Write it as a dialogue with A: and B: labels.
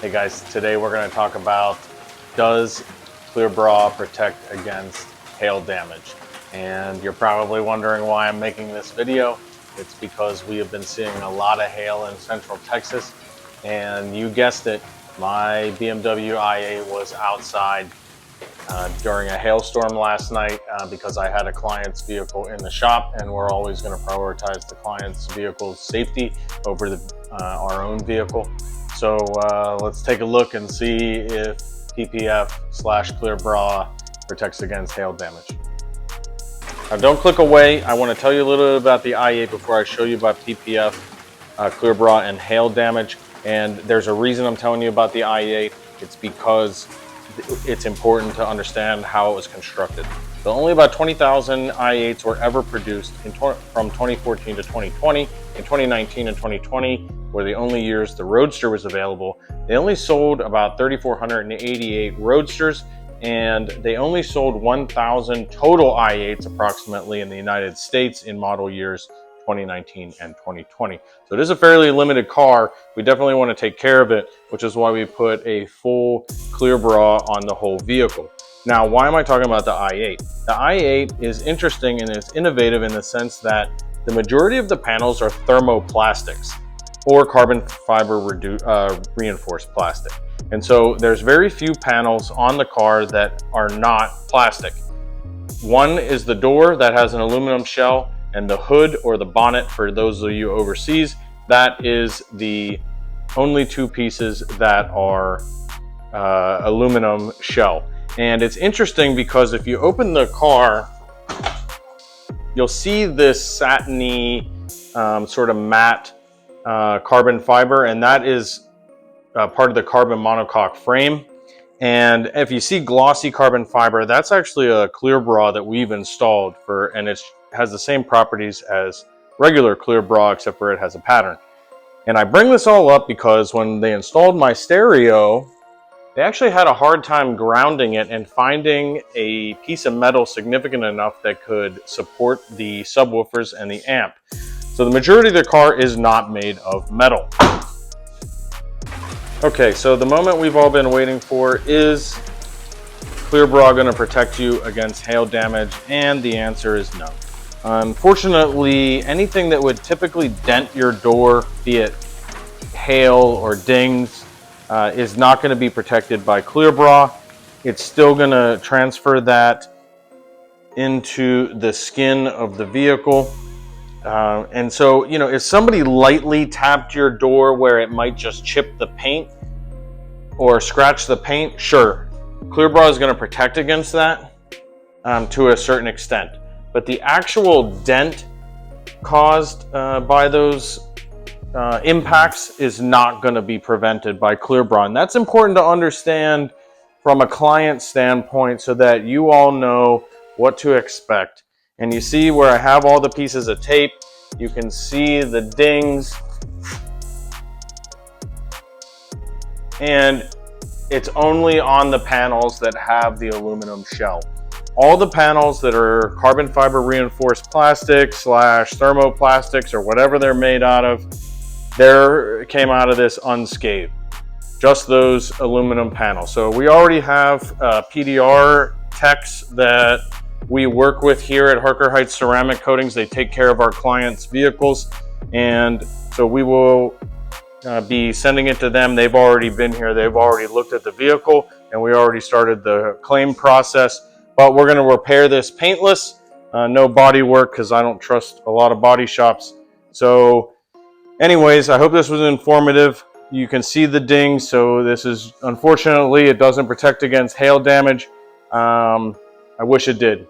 A: Hey guys, today we're going to talk about, does Clear Bra protect against hail damage? And you're probably wondering why I'm making this video. It's because we have been seeing a lot of hail in Central Texas, and you guessed it, my BMW i8 was outside during a hailstorm last night because I had a client's vehicle in the shop, and we're always going to prioritize the client's vehicle's safety over our own vehicle. So let's take a look and see if PPF/Clear Bra protects against hail damage. Now don't click away. I want to tell you a little bit about the i8 before I show you about PPF, Clear Bra, and hail damage. And there's a reason I'm telling you about the i8. It's because it's important to understand how it was constructed. So only about 20,000 i8s were ever produced from 2014 to 2020. In 2019 and 2020 were the only years the Roadster was available. They only sold about 3,488 Roadsters, and they only sold 1,000 total i8s approximately in the United States in model years 2019 and 2020. So it is a fairly limited car. We definitely want to take care of it, which is why we put a full Clear Bra on the whole vehicle. Now, why am I talking about the i8? The i8 is interesting and it's innovative in the sense that the majority of the panels are thermoplastics or carbon fiber reinforced plastic. And so there's very few panels on the car that are not plastic. One is the door that has an aluminum shell, and the hood or the bonnet, for those of you overseas, that is the only two pieces that are aluminum shell. And it's interesting because if you open the car, you'll see this satiny sort of matte carbon fiber, and that is part of the carbon monocoque frame. And if you see glossy carbon fiber, that's actually a Clear Bra that we've installed and it has the same properties as regular Clear Bra, except for it has a pattern. And I bring this all up because when they installed my stereo, they actually had a hard time grounding it and finding a piece of metal significant enough that could support the subwoofers and the amp. So the majority of the car is not made of metal. Okay, so the moment we've all been waiting for is Clear Bra going to protect you against hail damage? And the answer is no. Unfortunately, anything that would typically dent your door, be it hail or dings, is not going to be protected by Clear Bra. It's still going to transfer that into the skin of the vehicle. And so, you know, if somebody lightly tapped your door where it might just chip the paint or scratch the paint, sure, Clear Bra is going to protect against that to a certain extent. But the actual dent caused by those impacts is not going to be prevented by Clear Bra. And that's important to understand from a client standpoint so that you all know what to expect. And you see where I have all the pieces of tape, you can see the dings, and it's only on the panels that have the aluminum shell. All the panels that are carbon fiber reinforced plastics / thermoplastics or whatever they're made out of, came out of this unscathed. Just those aluminum panels. So we already have PDR techs that we work with here at Harker Heights Ceramic Coatings. They take care of our clients' vehicles, and so we will be sending it to them. They've already been here, they've already looked at the vehicle, and we already started the claim process. But we're going to repair this paintless, no body work, because I don't trust a lot of body shops. So anyways, I hope this was informative. You can see the dings, so this is, unfortunately, it doesn't protect against hail damage. I wish it did.